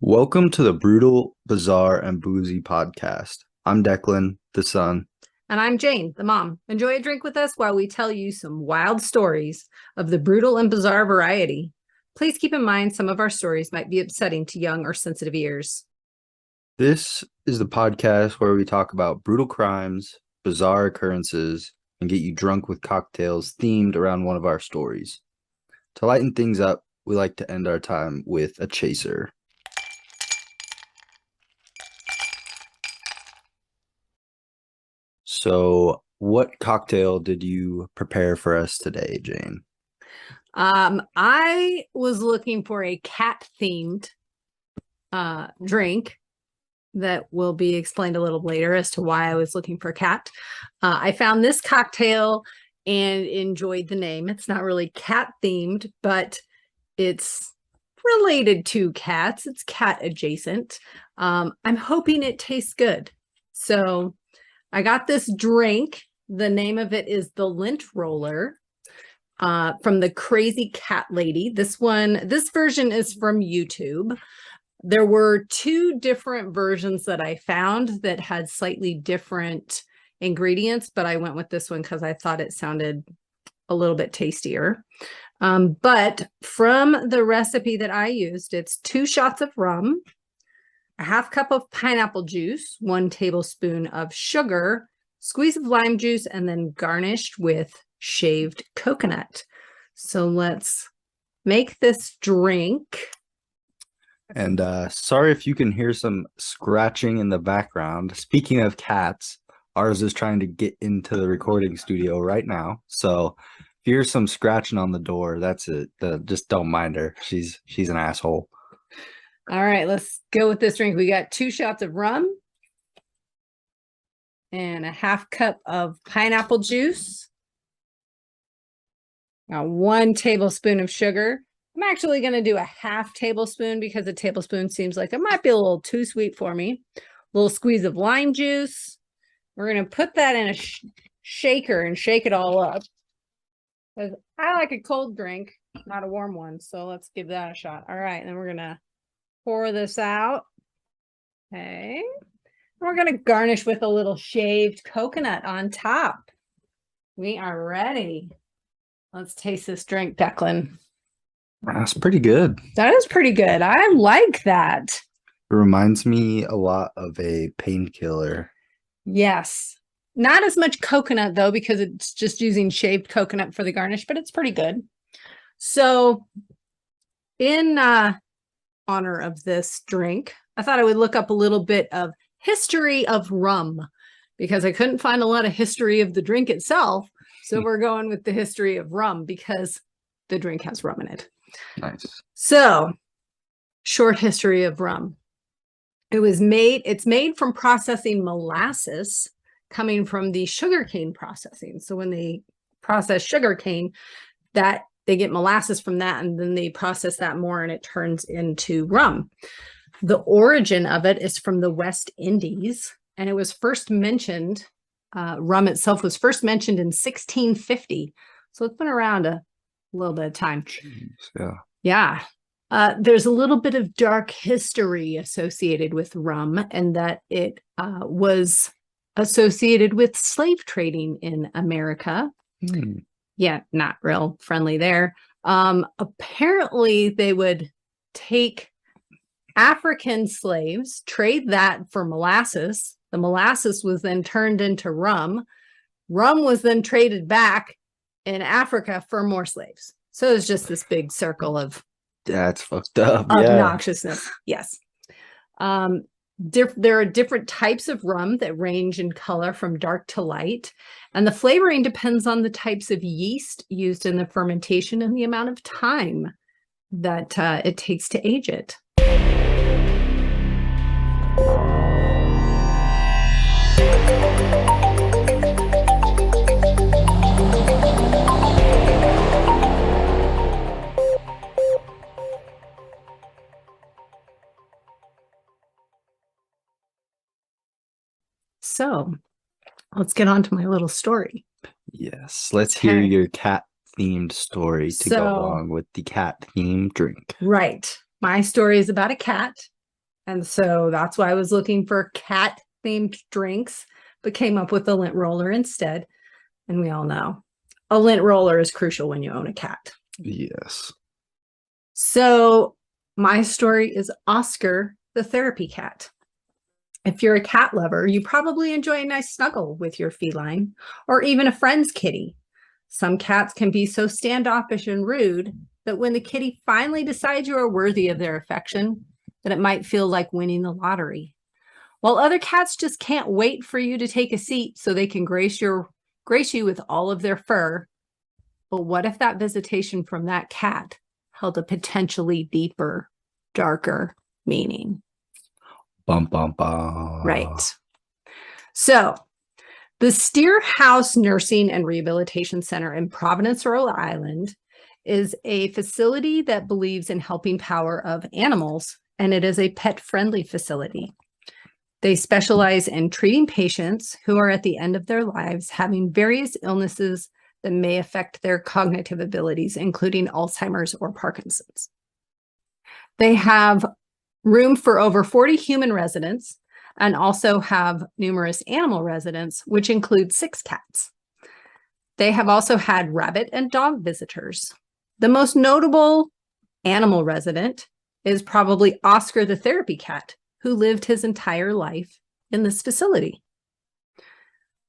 Welcome to the Brutal, Bizarre, and Boozy podcast. I'm Declan, the son. And I'm Jane, the mom. Enjoy a drink with us while we tell you some wild stories of the brutal and bizarre variety. Please keep in mind some of our stories might be upsetting to young or sensitive ears. This is the podcast where we talk about brutal crimes, bizarre occurrences, and get you drunk with cocktails themed around one of our stories. To lighten things up, we like to end our time with a chaser. So, what cocktail did you prepare for us today, Jane? I was looking for a cat-themed drink that will be explained a little later as to why I was looking for a cat. I found this cocktail and enjoyed the name. It's not really cat-themed, but it's related to cats. It's cat adjacent. I'm hoping it tastes good. So I got this drink. The name of it is the Lint Roller from the Crazy Cat Lady. This version is from YouTube. There were two different versions that I found that had slightly different ingredients, but I went with this one because I thought it sounded a little bit tastier. But from the recipe that I used, it's 2 shots of rum, a half cup of pineapple juice, 1 tablespoon of sugar, squeeze of lime juice, and then garnished with shaved coconut. So let's make this drink. And sorry if you can hear some scratching in the background. Speaking of cats, ours is trying to get into the recording studio right now. So if you hear some scratching on the door, that's it. Just don't mind her. She's an asshole. All right, let's go with this drink. We got 2 shots of rum and a half cup of pineapple juice. Now 1 tablespoon of sugar. I'm actually going to do a half tablespoon because a tablespoon seems like it might be a little too sweet for me. A little squeeze of lime juice. We're going to put that in a shaker and shake it all up. Because I like a cold drink, not a warm one. So let's give that a shot. All right, and then we're going to pour this out. Okay. We're going to garnish with a little shaved coconut on top. We are ready. Let's taste this drink, Declan. That's pretty good. That is pretty good. I like that. It reminds me a lot of a painkiller. Yes. Not as much coconut, though, because it's just using shaved coconut for the garnish, but it's pretty good. So in honor of this drink, I thought I would look up a little bit of history of rum because I couldn't find a lot of history of the drink itself. So we're going with the history of rum because the drink has rum in it. Nice. So, short history of rum. It's made from processing molasses coming from the sugarcane processing. So when they process sugarcane, that they get molasses from that, and then they process that more and it turns into rum. The origin of it is from the West Indies, and it was first mentioned, rum itself was first mentioned in 1650. So it's been around a little bit of time. Jeez, yeah. There's a little bit of dark history associated with rum, and that it was associated with slave trading in America. Yeah, not real friendly there. Apparently they would take African slaves, trade that for molasses. The molasses was then turned into rum. Rum was then traded back in Africa for more slaves. So it's just this big circle of that's fucked up. Obnoxiousness. Yes. There are different types of rum that range in color from dark to light, and the flavoring depends on the types of yeast used in the fermentation and the amount of time that it takes to age it. So let's get on to my little story. Yes, let's hear your cat-themed story to go along with the cat-themed drink. Right. My story is about a cat. And so that's why I was looking for cat themed drinks, but came up with the lint roller instead. And we all know a lint roller is crucial when you own a cat. Yes. So my story is Oscar, the therapy cat. If you're a cat lover, you probably enjoy a nice snuggle with your feline or even a friend's kitty. Some cats can be so standoffish and rude that when the kitty finally decides you are worthy of their affection, that it might feel like winning the lottery. While other cats just can't wait for you to take a seat so they can grace you with all of their fur. But what if that visitation from that cat held a potentially deeper, darker meaning? Bum, bum, bum. Right. So the Steer House Nursing and Rehabilitation Center in Providence, Rhode Island is a facility that believes in helping power of animals, and it is a pet-friendly facility. They specialize in treating patients who are at the end of their lives having various illnesses that may affect their cognitive abilities, including Alzheimer's or Parkinson's. They have room for over 40 human residents and also have numerous animal residents, which include 6 cats. They have also had rabbit and dog visitors. The most notable animal resident is probably Oscar the therapy cat, who lived his entire life in this facility.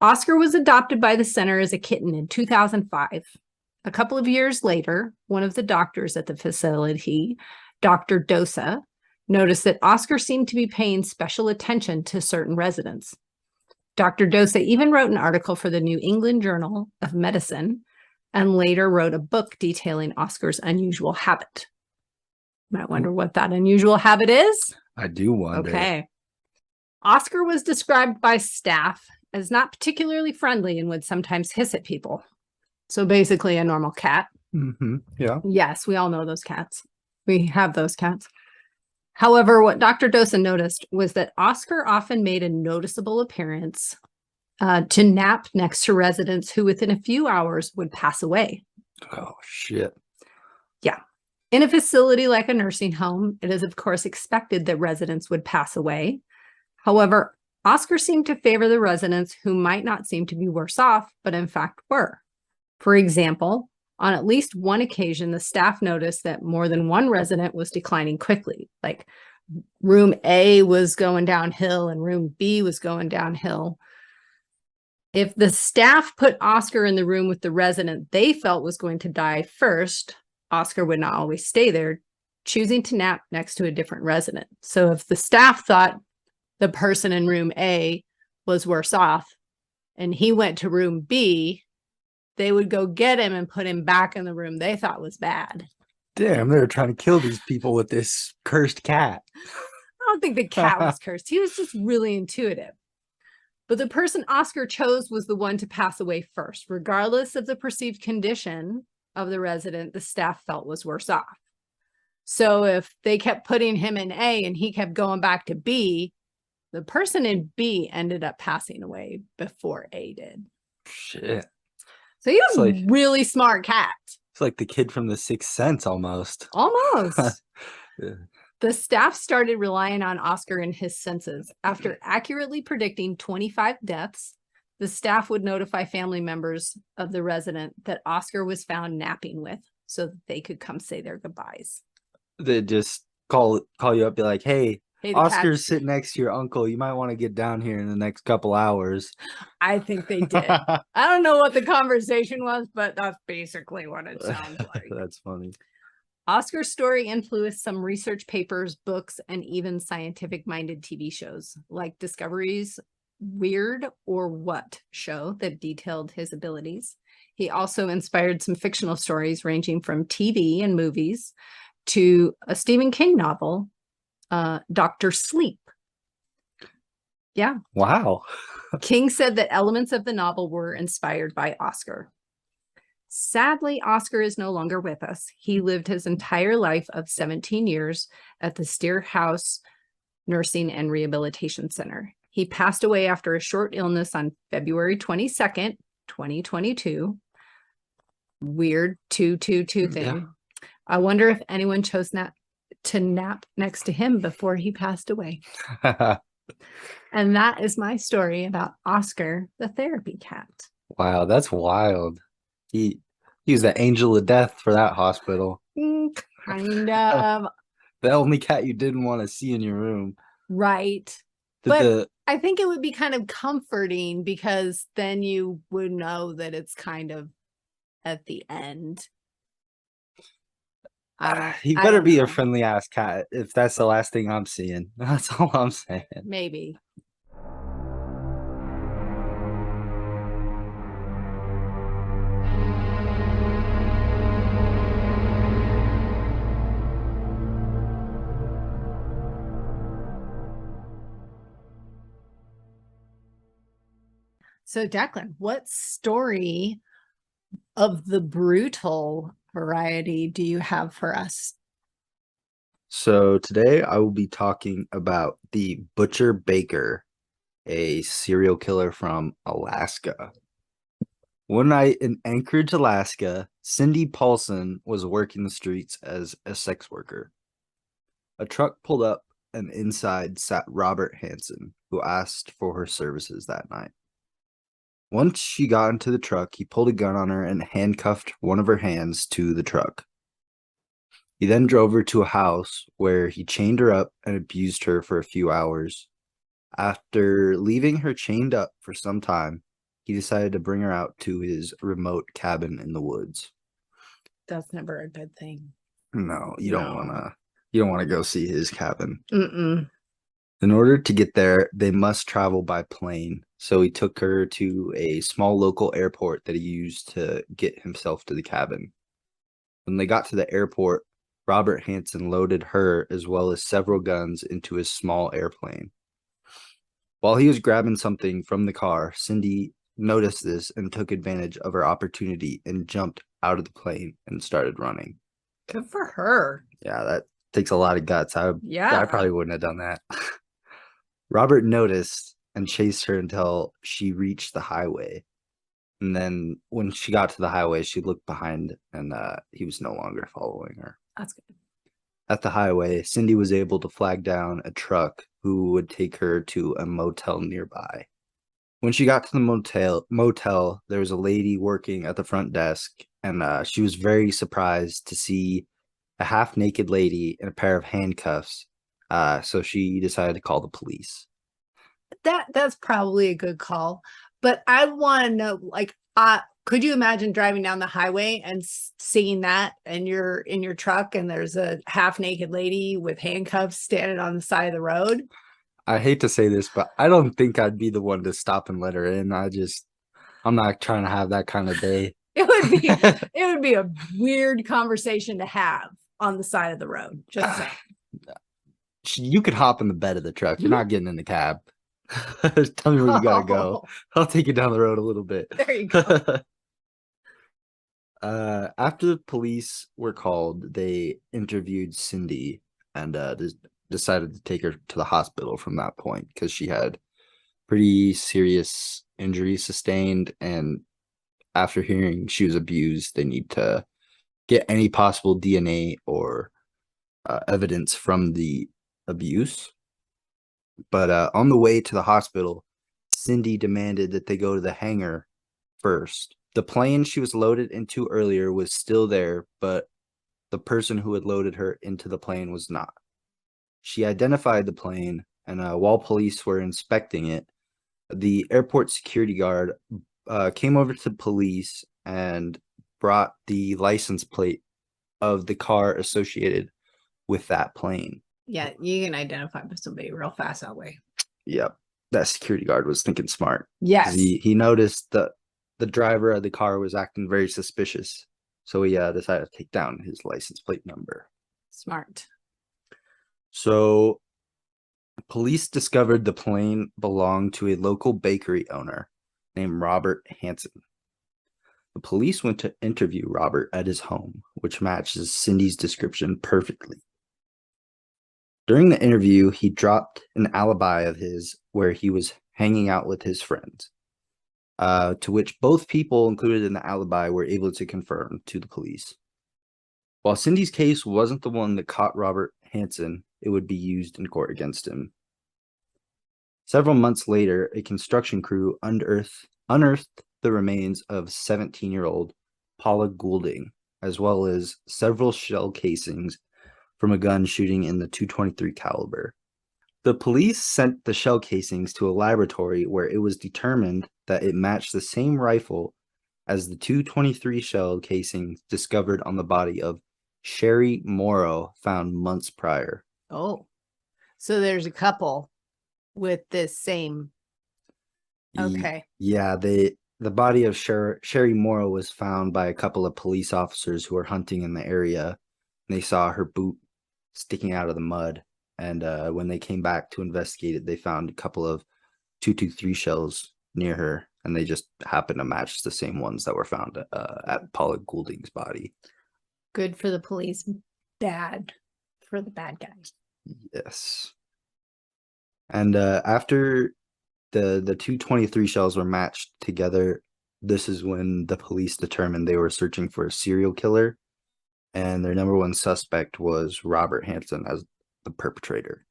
Oscar was adopted by the center as a kitten in 2005. A couple of years later, one of the doctors at the facility, Dr. Dosa, noticed that Oscar seemed to be paying special attention to certain residents. Dr. Dosa even wrote an article for the New England Journal of Medicine and later wrote a book detailing Oscar's unusual habit. You might wonder what that unusual habit is. I do wonder. Okay. Oscar was described by staff as not particularly friendly and would sometimes hiss at people. So basically a normal cat. Mm-hmm. Yeah. Yes, we all know those cats. We have those cats. However, what Dr. Dosa noticed was that Oscar often made a noticeable appearance to nap next to residents who within a few hours would pass away. Oh, shit. Yeah. In a facility like a nursing home, it is of course expected that residents would pass away. However, Oscar seemed to favor the residents who might not seem to be worse off, but in fact were. For example, on at least one occasion, the staff noticed that more than one resident was declining quickly. Like room A was going downhill and room B was going downhill. If the staff put Oscar in the room with the resident they felt was going to die first, Oscar would not always stay there, choosing to nap next to a different resident. So if the staff thought the person in room A was worse off and he went to room B, they would go get him and put him back in the room they thought was bad. Damn, they're trying to kill these people with this cursed cat. I don't think the cat was cursed. He was just really intuitive. But the person Oscar chose was the one to pass away first. Regardless of the perceived condition of the resident, the staff felt was worse off. So if they kept putting him in A and he kept going back to B, the person in B ended up passing away before A did. Shit. So he was a really smart cat. It's like the kid from The Sixth Sense almost. Almost. Yeah. The staff started relying on Oscar and his senses. After accurately predicting 25 deaths, the staff would notify family members of the resident that Oscar was found napping with so that they could come say their goodbyes. They just call you up, be like, hey, Oscar's cat... sitting next to your uncle. You might want to get down here in the next couple hours. I think they did. I don't know what the conversation was, but that's basically what it sounds like. That's funny. Oscar's story influenced some research papers, books, and even scientific-minded TV shows, like Discovery's Weird or What show that detailed his abilities. He also inspired some fictional stories ranging from TV and movies to a Stephen King novel, Dr. Sleep. Yeah. Wow. King said that elements of the novel were inspired by Oscar. Sadly, Oscar is no longer with us. He lived his entire life of 17 years at the Steer House Nursing and Rehabilitation Center. He passed away after a short illness on February 22nd, 2022. Weird 222 thing. Yeah. I wonder if anyone chose to nap next to him before he passed away. And that is my story about Oscar, the therapy cat. Wow, that's wild. He was the angel of death for that hospital. Kind of. The only cat you didn't want to see in your room. Right. But I think it would be kind of comforting because then you would know that it's kind of at the end. He better be a friendly ass cat if that's the last thing I'm seeing. That's all I'm saying. Maybe. So, Declan, what story of the brutal variety do you have for us? So today I will be talking about the Butcher Baker, a serial killer from Alaska. One night in Anchorage, Alaska, Cindy Paulson was working the streets as a sex worker. A truck pulled up and inside sat Robert Hansen, who asked for her services that night. Once she got into the truck, he pulled a gun on her and handcuffed one of her hands to the truck. He then drove her to a house where he chained her up and abused her for a few hours. After leaving her chained up for some time, he decided to bring her out to his remote cabin in the woods. That's never a good thing. No, you don't want to go see his cabin. Mm-mm. In order to get there, they must travel by plane. So he took her to a small local airport that he used to get himself to the cabin. When they got to the airport, Robert Hansen loaded her as well as several guns into his small airplane. While he was grabbing something from the car, Cindy noticed this and took advantage of her opportunity and jumped out of the plane and started running. Good for her. Yeah, that takes a lot of guts. I probably wouldn't have done that. Robert noticed and chased her until she reached the highway. And then when she got to the highway, she looked behind and he was no longer following her. That's good. At the highway, Cindy was able to flag down a truck who would take her to a motel nearby. When she got to the motel, there was a lady working at the front desk, and she was very surprised to see a half-naked lady in a pair of handcuffs. So she decided to call the police. That's probably a good call. But I want to know, like, could you imagine driving down the highway and seeing that and you're in your truck and there's a half-naked lady with handcuffs standing on the side of the road? I hate to say this, but I don't think I'd be the one to stop and let her in. I'm not trying to have that kind of day. It would be a weird conversation to have on the side of the road. Just saying. You could hop in the bed of the truck. You're not getting in the cab. Tell me where you gotta go. I'll take you down the road a little bit. There you go. After the police were called, they interviewed Cindy and decided to take her to the hospital from that point because she had pretty serious injuries sustained, and after hearing she was abused, they need to get any possible DNA or evidence from the abuse. But on the way to the hospital, Cindy demanded that they go to the hangar first. The plane she was loaded into earlier was still there, but the person who had loaded her into the plane was not. She identified the plane, and while police were inspecting it, the airport security guard came over to police and brought the license plate of the car associated with that plane. Yeah, you can identify with somebody real fast that way. Yep. That security guard was thinking smart. Yes. He noticed that the driver of the car was acting very suspicious. So he decided to take down his license plate number. Smart. So police discovered the plane belonged to a local bakery owner named Robert Hansen. The police went to interview Robert at his home, which matches Cindy's description perfectly. During the interview, he dropped an alibi of his where he was hanging out with his friends, to which both people included in the alibi were able to confirm to the police. While Cindy's case wasn't the one that caught Robert Hansen, it would be used in court against him. Several months later, a construction crew unearthed the remains of 17-year-old Paula Goulding, as well as several shell casings from a gun shooting in the .223 caliber. The police sent the shell casings to a laboratory where it was determined that it matched the same rifle as the .223 shell casings discovered on the body of Sherry Morrow found months prior. Oh, so there's a couple with this same. Okay. Yeah, the body of Sherry Morrow was found by a couple of police officers who were hunting in the area. And they saw her boot sticking out of the mud. And when they came back to investigate it, they found a couple of .223 shells near her. And they just happened to match the same ones that were found at Paula Goulding's body. Good for the police, bad for the bad guys. Yes. And after the .223 shells were matched together, this is when the police determined they were searching for a serial killer, and their number one suspect was Robert Hansen as the perpetrator.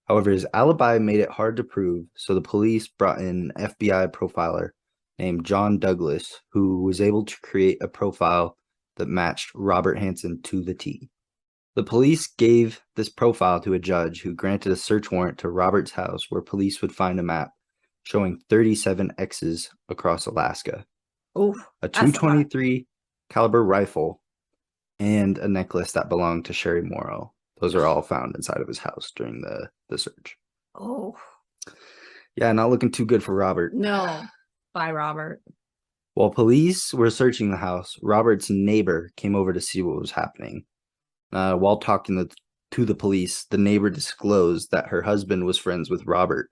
However, his alibi made it hard to prove, so the police brought in an FBI profiler named John Douglas, who was able to create a profile that matched Robert Hansen to the T. The police gave this profile to a judge who granted a search warrant to Robert's house where police would find a map showing 37 X's across Alaska. Oh, a .223 caliber rifle and a necklace that belonged to Sherry Morrow. Those are all found inside of his house during the search. Oh. Yeah, not looking too good for Robert. No. Bye, Robert. While police were searching the house, Robert's neighbor came over to see what was happening. While talking to the police, the neighbor disclosed that her husband was friends with Robert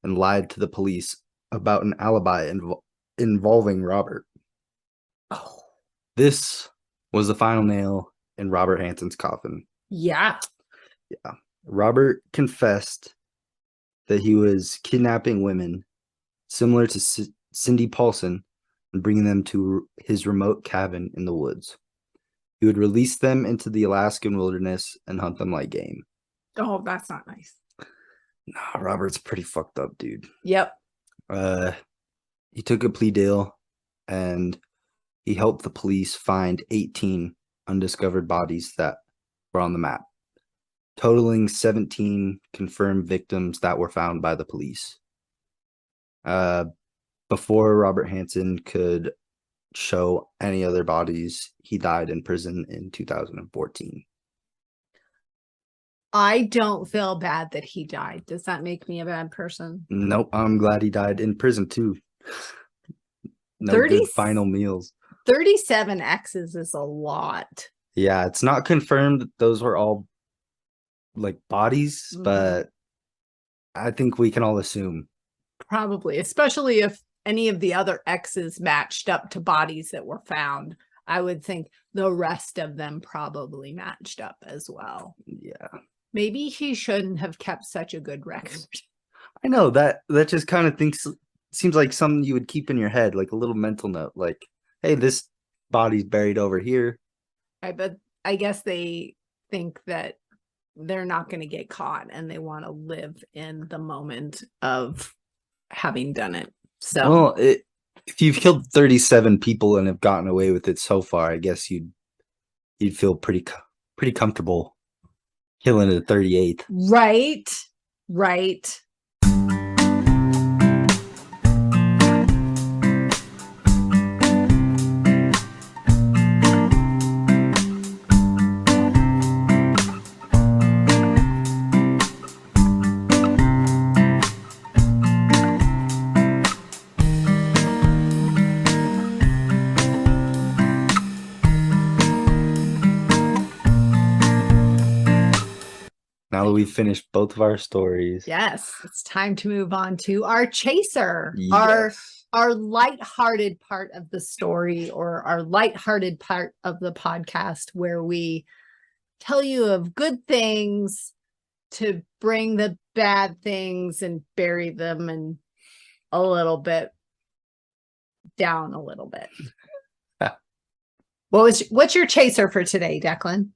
and lied to the police about an alibi involving Robert. Oh. This was the final nail in Robert Hansen's coffin. Yeah. Yeah. Robert confessed that he was kidnapping women similar to Cindy Paulson and bringing them to his remote cabin in the woods. He would release them into the Alaskan wilderness and hunt them like game. Oh, that's not nice. Nah, Robert's pretty fucked up, dude. Yep. He took a plea deal and he helped the police find 18 undiscovered bodies that were on the map, totaling 17 confirmed victims that were found by the police. Before Robert Hansen could show any other bodies, he died in prison in 2014. I don't feel bad that he died. Does that make me a bad person? Nope, I'm glad he died in prison too. No 30 good final meals. 37 X's is a lot. Yeah, it's not confirmed that those were all like bodies, but I think we can all assume. Probably, especially if any of the other X's matched up to bodies that were found. I would think the rest of them probably matched up as well. Yeah. Maybe he shouldn't have kept such a good record. I know that just kind of seems like something you would keep in your head, like a little mental note, like, hey, this body's buried over here. But I guess they think that they're not going to get caught and they want to live in the moment of having done it. So, well, if you've killed 37 people and have gotten away with it so far, I guess you'd feel pretty comfortable killing the 38th. Right. Now that we've finished both of our stories. Yes, it's time to move on to our chaser, Yes. our lighthearted part of the story, or our lighthearted part of the podcast, where we tell you of good things to bring the bad things and bury them and a little bit down a little bit. What's your chaser for today, Declan?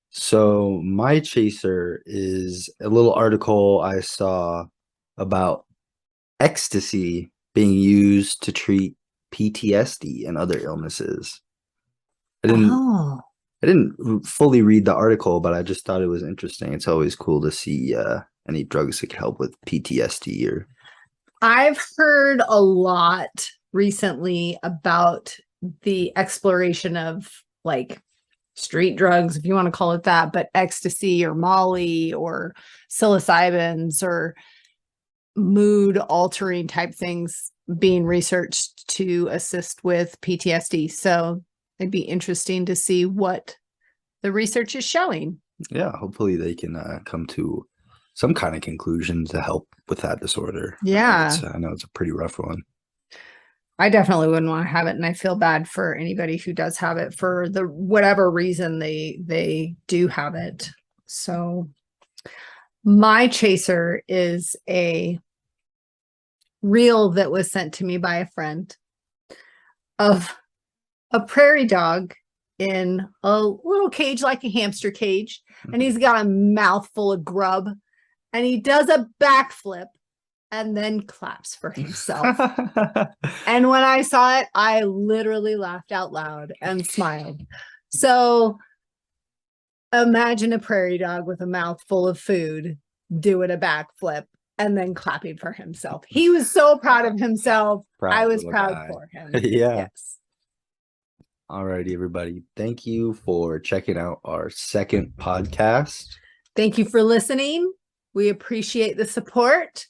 So my chaser is a little article I saw about ecstasy being used to treat PTSD and other illnesses. I didn't Oh, I didn't fully read the article, but I just thought it was interesting. It's always cool to see any drugs that can help with PTSD or I've heard a lot recently about the exploration of like street drugs, if you want to call it that, but ecstasy or Molly or psilocybins or mood altering type things being researched to assist with PTSD. So it'd be interesting to see what the research is showing. yeah, hopefully they can come to some kind of conclusion to help with that disorder. Yeah. I know it's a pretty rough one. I definitely wouldn't want to have it, and I feel bad for anybody who does have it for the whatever reason they do have it. So my chaser is a reel that was sent to me by a friend of a prairie dog in a little cage like a hamster cage, and he's got a mouthful of grub, and he does a backflip and then claps for himself. And when I saw it, I literally laughed out loud and smiled. So imagine a prairie dog with a mouthful of food doing a backflip and then clapping for himself. He was so proud of himself. I was proud guy. for him. Yeah. Yes. Alrighty, everybody. Thank you for checking out our second podcast. Thank you for listening. We appreciate the support.